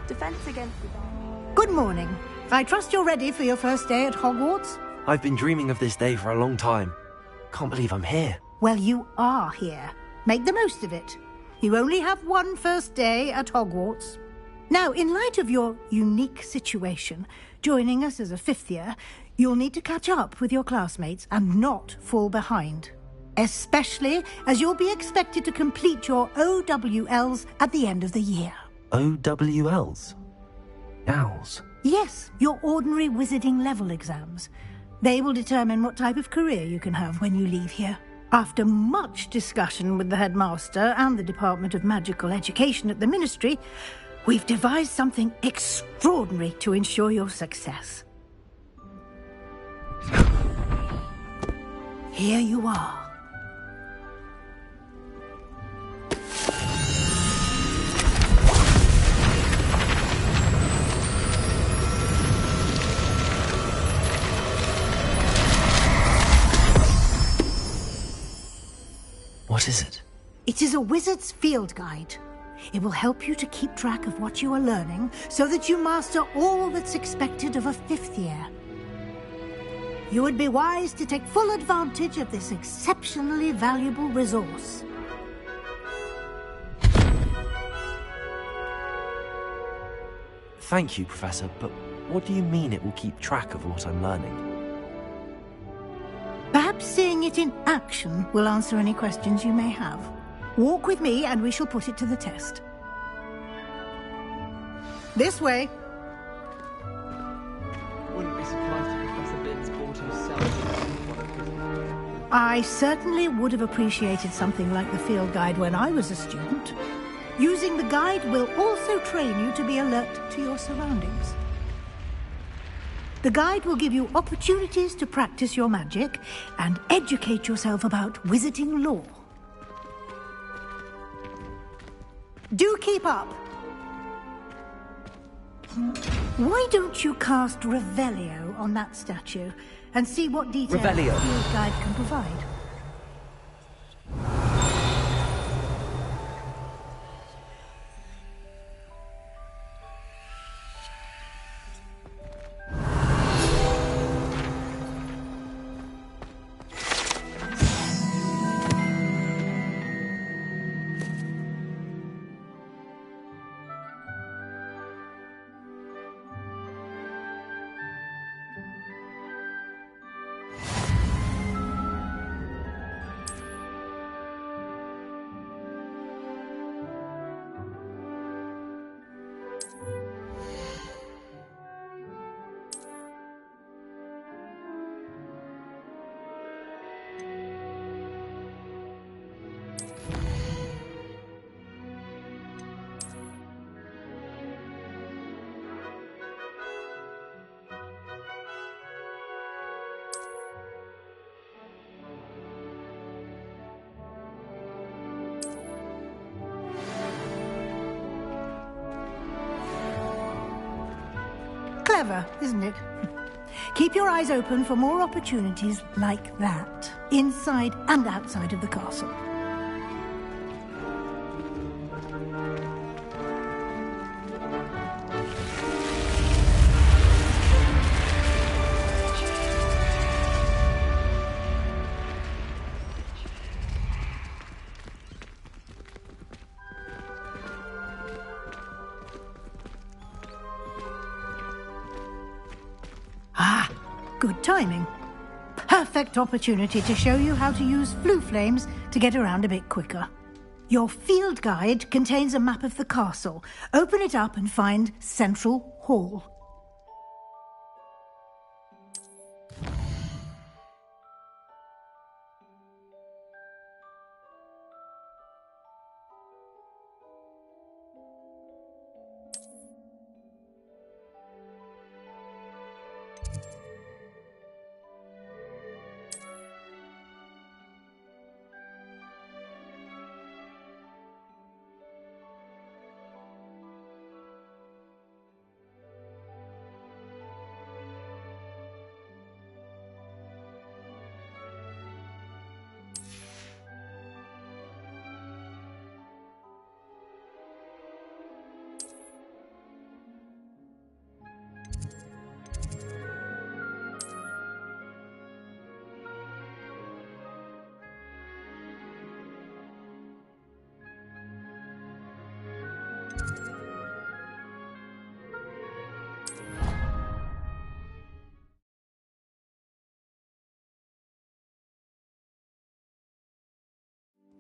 Defense against the dark. Good morning. I trust you're ready for your first day at Hogwarts? I've been dreaming of this day for a long time. Can't believe I'm here. Well, you are here. Make the most of it. You only have one first day at Hogwarts. Now, in light of your unique situation, joining us as a fifth year, you'll need to catch up with your classmates and not fall behind. Especially as you'll be expected to complete your OWLs at the end of the year. OWLs? Owls? Yes, your ordinary wizarding level exams. They will determine what type of career you can have when you leave here. After much discussion with the headmaster and the Department of Magical Education at the Ministry, we've devised something extraordinary to ensure your success. Here you are. What is it? It is a wizard's field guide. It will help you to keep track of what you are learning so that you master all that's expected of a fifth year. You would be wise to take full advantage of this exceptionally valuable resource. Thank you, Professor, but what do you mean it will keep track of what I'm learning? Perhaps seeing it in action will answer any questions you may have. Walk with me and we shall put it to the test. This way. Wouldn't be surprised if Professor Binns bought himself one of his... I certainly would have appreciated something like the field guide when I was a student. Using the guide will also train you to be alert to your surroundings. The guide will give you opportunities to practice your magic and educate yourself about wizarding lore. Do keep up. Why don't you cast Revelio on that statue and see what details the Revelio. field guide can provide? Clever, isn't it? Keep your eyes open for more opportunities like that, inside and outside of the castle. Ah, good timing. Perfect opportunity to show you how to use flue flames to get around a bit quicker. Your field guide contains a map of the castle. Open it up and find Central Hall.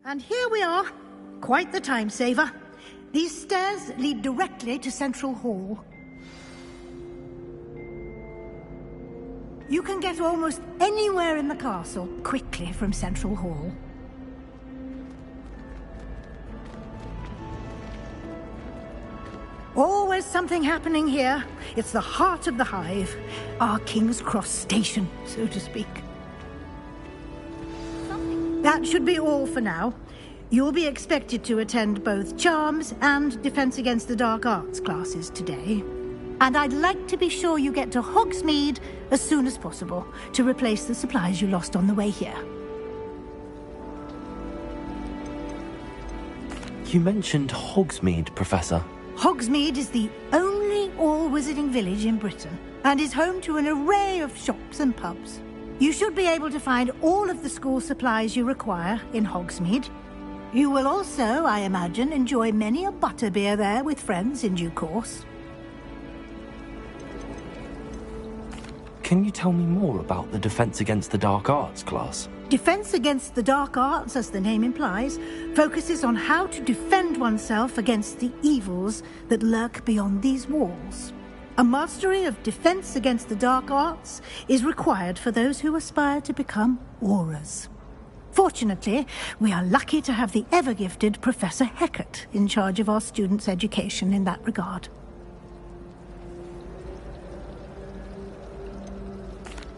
And here we are. Quite the time saver. These stairs lead directly to Central Hall. You can get almost anywhere in the castle quickly from Central Hall. Always something happening here. It's the heart of the hive. Our King's Cross station, so to speak. That should be all for now. You'll be expected to attend both Charms and Defense Against the Dark Arts classes today. And I'd like to be sure you get to Hogsmeade as soon as possible to replace the supplies you lost on the way here. You mentioned Hogsmeade, Professor. Hogsmeade is the only all-wizarding village in Britain and is home to an array of shops and pubs. You should be able to find all of the school supplies you require in Hogsmeade. You will also, I imagine, enjoy many a butterbeer there with friends in due course. Can you tell me more about the Defense Against the Dark Arts class? Defense Against the Dark Arts, as the name implies, focuses on how to defend oneself against the evils that lurk beyond these walls. A mastery of Defense Against the Dark Arts is required for those who aspire to become Aurors. Fortunately, we are lucky to have the ever-gifted Professor Hecat in charge of our students' education in that regard.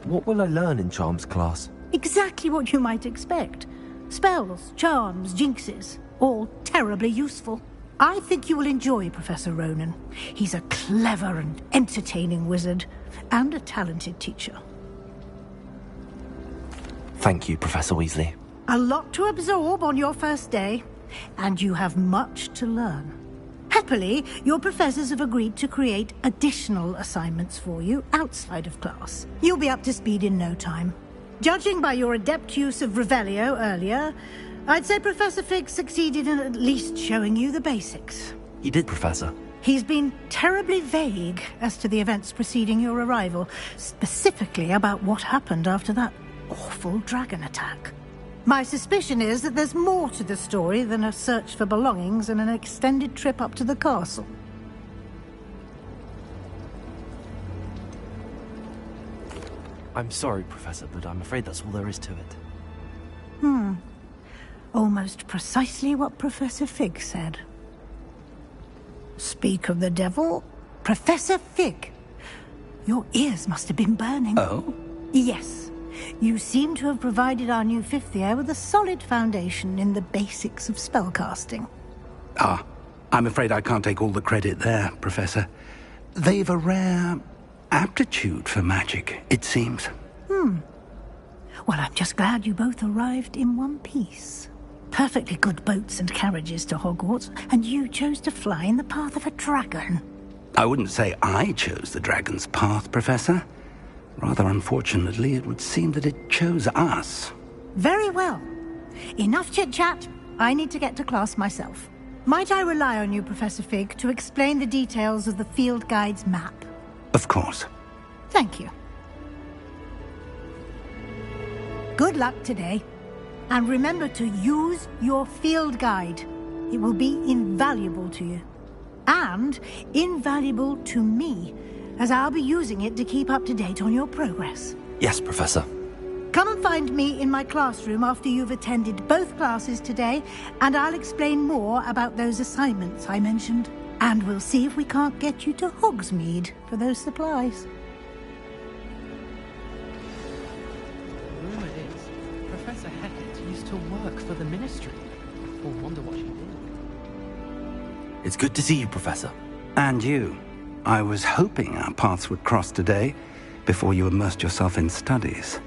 What will I learn in Charms class? Exactly what you might expect. Spells, charms, jinxes, all terribly useful. I think you will enjoy Professor Ronan. He's a clever and entertaining wizard, and a talented teacher. Thank you, Professor Weasley. A lot to absorb on your first day, and you have much to learn. Happily, your professors have agreed to create additional assignments for you outside of class. You'll be up to speed in no time. Judging by your adept use of Revelio earlier, I'd say Professor Fig succeeded in at least showing you the basics. He did, Professor. He's been terribly vague as to the events preceding your arrival, specifically about what happened after that awful dragon attack. My suspicion is that there's more to the story than a search for belongings and an extended trip up to the castle. I'm sorry, Professor, but I'm afraid that's all there is to it. Almost precisely what Professor Fig said. Speak of the devil, Professor Fig. Your ears must have been burning. Oh? Yes. You seem to have provided our new fifth year with a solid foundation in the basics of spellcasting. Ah, I'm afraid I can't take all the credit there, Professor. They've a rare aptitude for magic, it seems. Well, I'm just glad you both arrived in one piece. Perfectly good boats and carriages to Hogwarts, and you chose to fly in the path of a dragon. I wouldn't say I chose the dragon's path, Professor. Rather unfortunately, it would seem that it chose us. Very well. Enough chit-chat. I need to get to class myself. Might I rely on you, Professor Fig, to explain the details of the field guide's map? Of course. Thank you. Good luck today. And remember to use your field guide. It will be invaluable to you. And invaluable to me, as I'll be using it to keep up to date on your progress. Yes, Professor. Come and find me in my classroom after you've attended both classes today, and I'll explain more about those assignments I mentioned. And we'll see if we can't get you to Hogsmeade for those supplies. Rumour is, Professor Hecat used to work for the Ministry. Or wonder what she did. It's good to see you, Professor. And you. I was hoping our paths would cross today, before you immersed yourself in studies.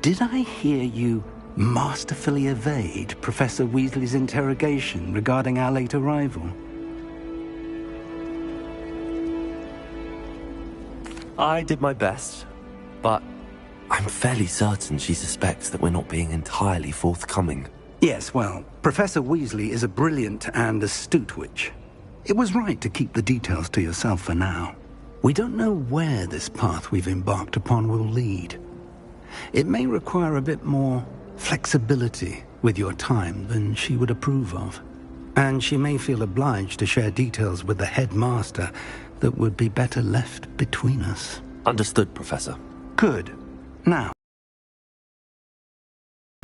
Did I hear you masterfully evade Professor Weasley's interrogation regarding our late arrival? I did my best, but I'm fairly certain she suspects that we're not being entirely forthcoming. Yes, well, Professor Weasley is a brilliant and astute witch. It was right to keep the details to yourself for now. We don't know where this path we've embarked upon will lead. It may require a bit more flexibility with your time than she would approve of. And she may feel obliged to share details with the headmaster that would be better left between us. Understood, Professor. Good. Now,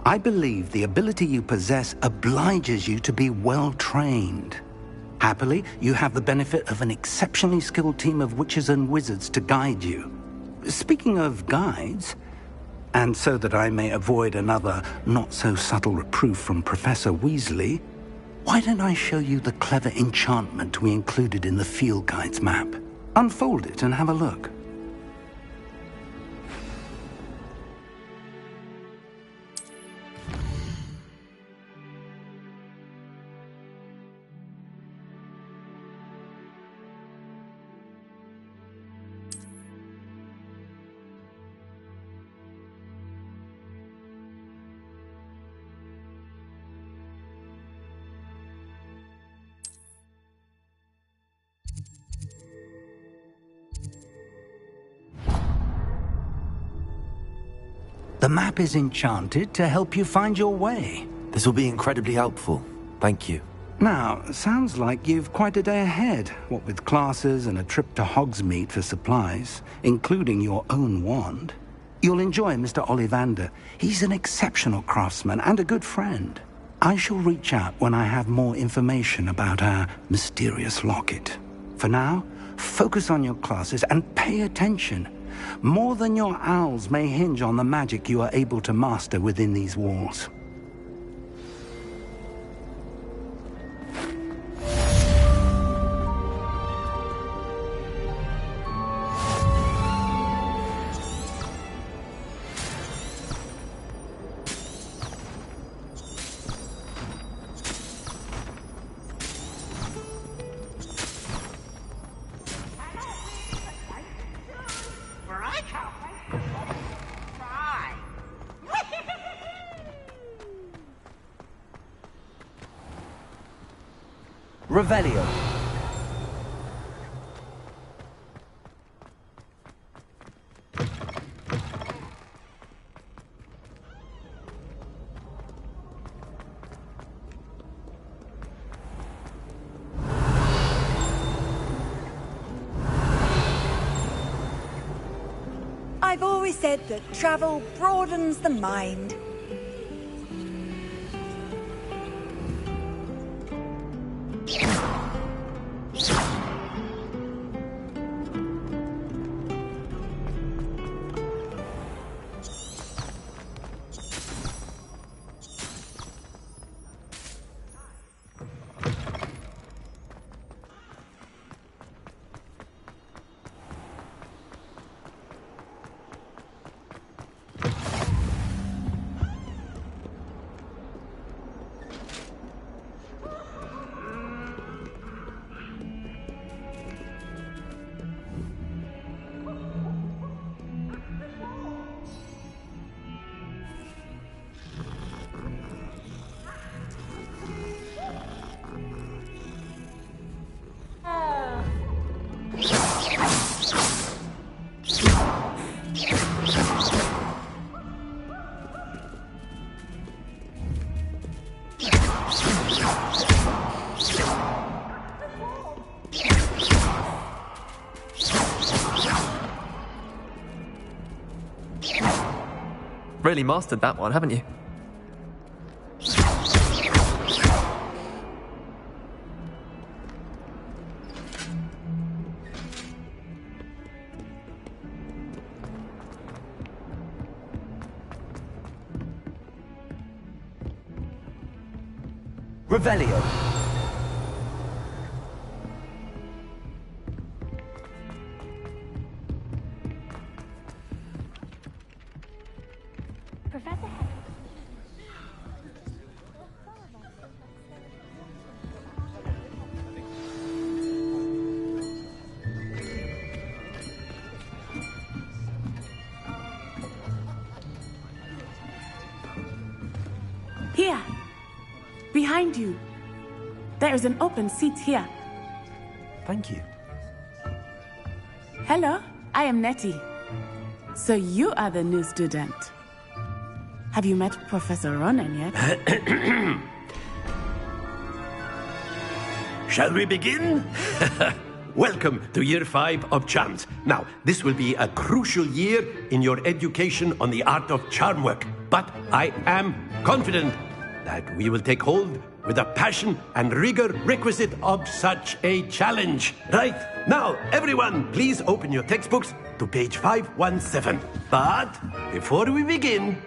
I believe the ability you possess obliges you to be well-trained. Happily, you have the benefit of an exceptionally skilled team of witches and wizards to guide you. Speaking of guides, and so that I may avoid another not-so-subtle reproof from Professor Weasley, why don't I show you the clever enchantment we included in the field guide's map? Unfold it and have a look. The map is enchanted to help you find your way. This will be incredibly helpful. Thank you. Now, sounds like you've quite a day ahead, what with classes and a trip to Hogsmeade for supplies, including your own wand. You'll enjoy Mr. Ollivander. He's an exceptional craftsman and a good friend. I shall reach out when I have more information about our mysterious locket. For now, focus on your classes and pay attention. More than your owls may hinge on the magic you are able to master within these walls. Revelio. I've always said that travel broadens the mind. Really mastered that one, haven't you? Revelio. Professor Here, behind you. There is an open seat here. Thank you. Hello, I am Nettie. So you are the new student. Have you met Professor Ronan yet? Shall we begin? Welcome to Year 5 of Charms. Now, this will be a crucial year in your education on the art of charm work. But I am confident that we will take hold with the passion and rigor requisite of such a challenge. Right, now, everyone, please open your textbooks to page 517. But before we begin,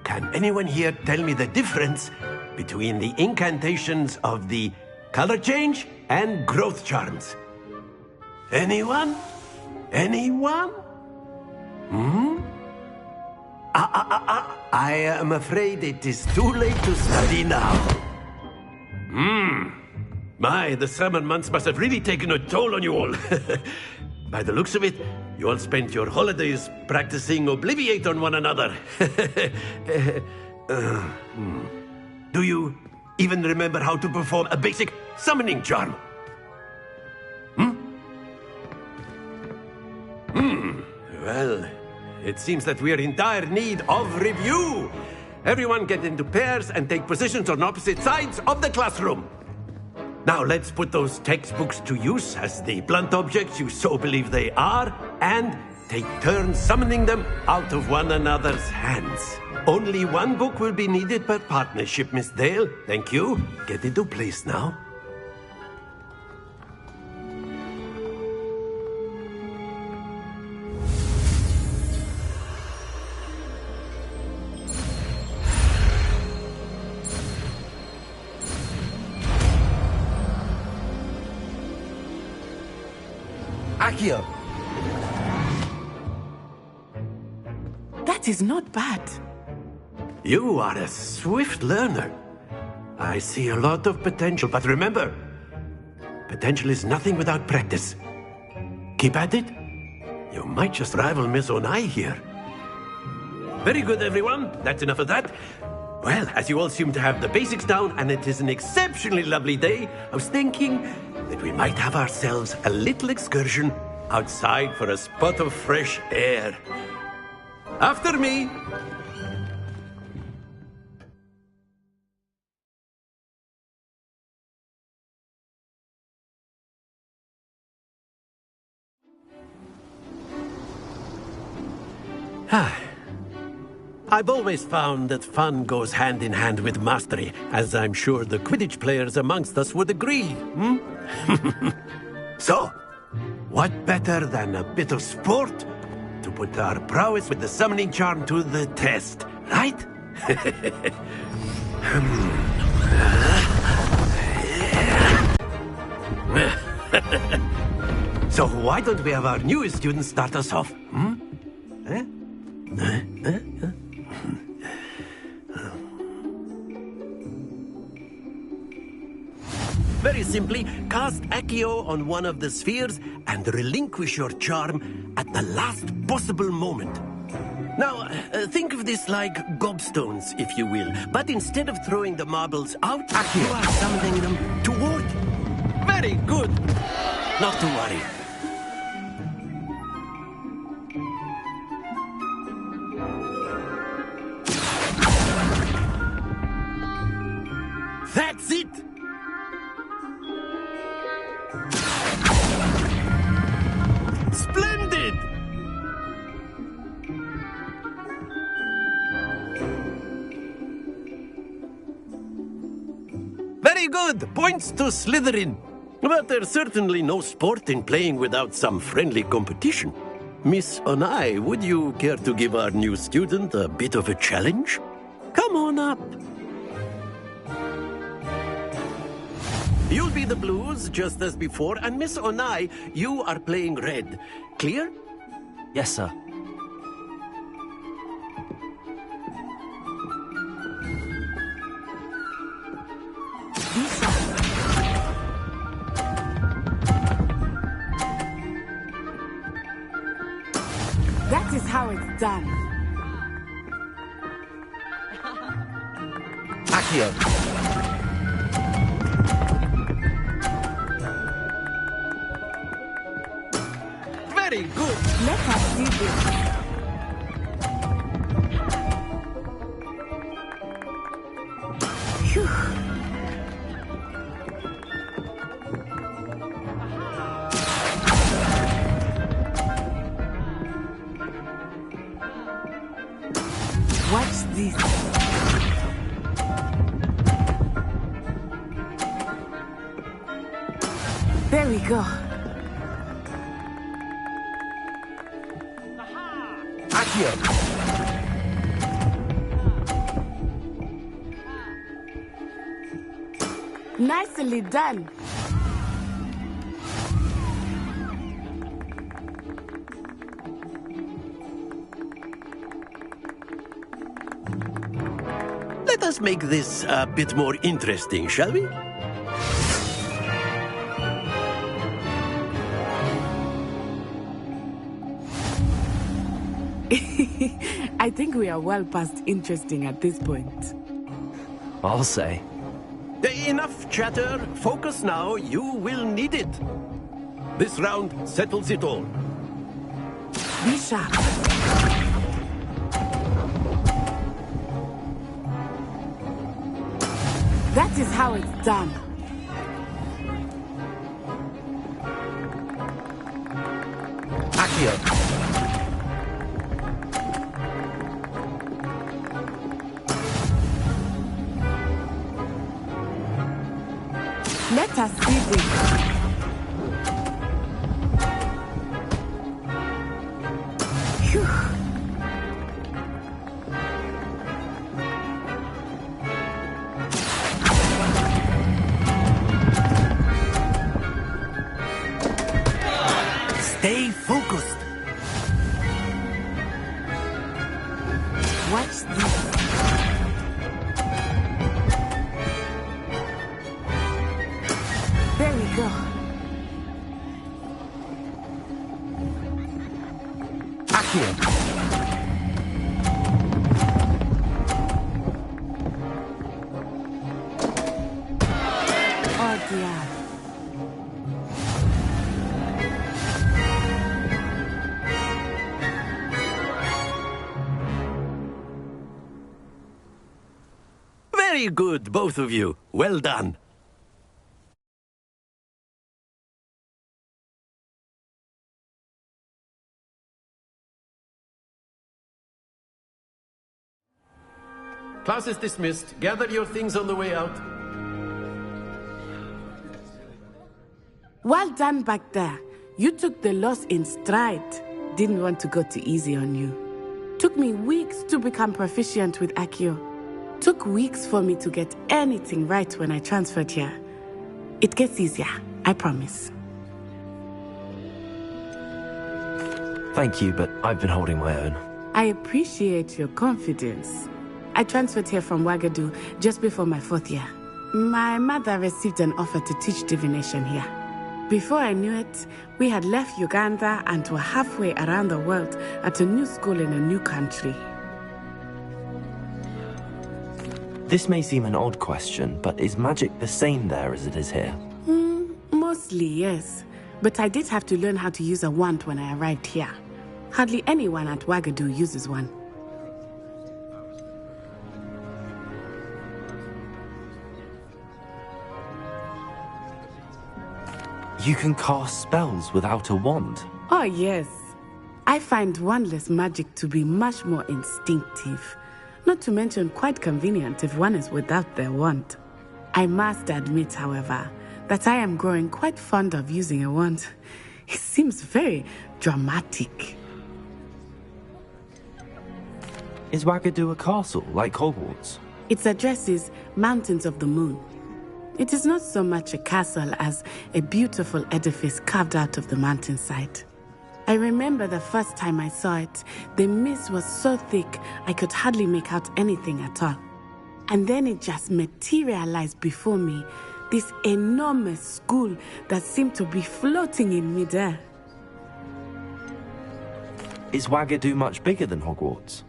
can anyone here tell me the difference between the incantations of the color change and growth charms? Anyone? Anyone? I am afraid it is too late to study now. My, the summer months must have really taken a toll on you all. By the looks of it, you all spent your holidays practicing Obliviate on one another. Do you even remember how to perform a basic summoning charm? Well, it seems that we are in dire need of review. Everyone get into pairs and take positions on opposite sides of the classroom. Now let's put those textbooks to use as the blunt objects you so believe they are, and take turns summoning them out of one another's hands. Only one book will be needed per partnership, Miss Dale. Thank you. Get into place now. Accio! That is not bad. You are a swift learner. I see a lot of potential, but remember, potential is nothing without practice. Keep at it. You might just rival Miss Onai here. Very good, everyone. That's enough of that. Well, as you all seem to have the basics down, and it is an exceptionally lovely day, I was thinking that we might have ourselves a little excursion outside for a spot of fresh air. After me. I've always found that fun goes hand in hand with mastery, as I'm sure the Quidditch players amongst us would agree. So, what better than a bit of sport to put our prowess with the summoning charm to the test, right? So why don't we have our newest student start us off? Very simply, cast Accio on one of the spheres and relinquish your charm at the last possible moment. Now, think of this like gobstones, if you will. But instead of throwing the marbles out, you are summoning them toward. Very good. Not to worry. That's it! Splendid! Very good! Points to Slytherin. But there's certainly no sport in playing without some friendly competition. Miss Onai, would you care to give our new student a bit of a challenge? Come on up. You'll be the blues, just as before, and Miss Onai, you are playing red. Clear? Yes, sir. That is how it's done. Accio! Very good. Let us do this. this? There we go. Nicely done. Let us make this a bit more interesting, shall we? I think we are well past interesting at this point. I'll say. Enough chatter. Focus now. You will need it. This round settles it all. Be sharp. That is how it's done. Accio. Let us see this. Phew. Stay focused. Watch this. There we go. Accio. Oh dear. Very good, both of you. Well done. Class is dismissed. Gather your things on the way out. Well done back there. You took the loss in stride. Didn't want to go too easy on you. Took me weeks to become proficient with Accio. Took weeks for me to get anything right when I transferred here. It gets easier, I promise. Thank you, but I've been holding my own. I appreciate your confidence. I transferred here from Ouagadougou just before my 4th year. My mother received an offer to teach divination here. Before I knew it, we had left Uganda and were halfway around the world at a new school in a new country. This may seem an odd question, but is magic the same there as it is here? Mostly, yes. But I did have to learn how to use a wand when I arrived here. Hardly anyone at Ouagadougou uses one. You can cast spells without a wand. Oh, yes. I find wandless magic to be much more instinctive. Not to mention quite convenient if one is without their wand. I must admit, however, that I am growing quite fond of using a wand. It seems very dramatic. Is Ouagadougou a castle, like Hogwarts? Its address is Mountains of the Moon. It is not so much a castle as a beautiful edifice carved out of the mountainside. I remember the first time I saw it, the mist was so thick I could hardly make out anything at all. And then it just materialized before me, this enormous school that seemed to be floating in midair. Is Ouagadougou much bigger than Hogwarts?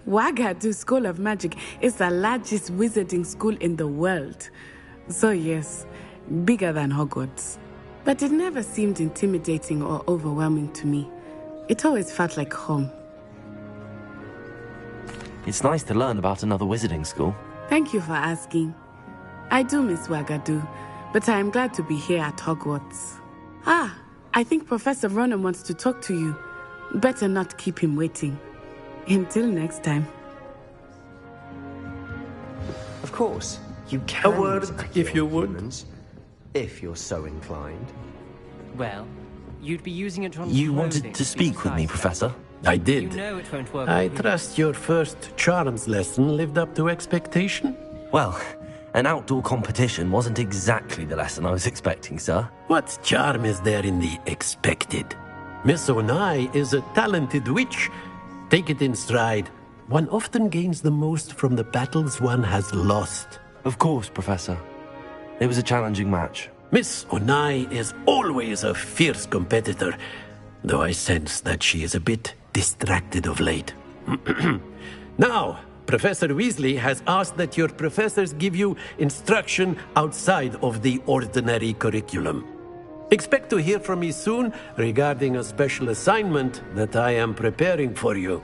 Ouagadougou School of Magic is the largest wizarding school in the world. So yes, bigger than Hogwarts. But it never seemed intimidating or overwhelming to me. It always felt like home. It's nice to learn about another wizarding school. Thank you for asking. I do miss Ouagadougou, but I am glad to be here at Hogwarts. Ah, I think Professor Ronan wants to talk to you. Better not keep him waiting. Until next time. Of course, you can. A word, if you would. Performance, if you're so inclined. Well, you'd be using it on You clothing wanted to speak with me, besides Professor? I that. did. You know it won't work. I with me. trust your first charms lesson lived up to expectation? Well, an outdoor competition wasn't exactly the lesson I was expecting, sir. What charm is there in the expected? Miss Onai is a talented witch. Take it in stride. One often gains the most from the battles one has lost. Of course, Professor. It was a challenging match. Miss Onai is always a fierce competitor, though I sense that she is a bit distracted of late. Now, Professor Weasley has asked that your professors give you instruction outside of the ordinary curriculum. Expect to hear from me soon regarding a special assignment that I am preparing for you.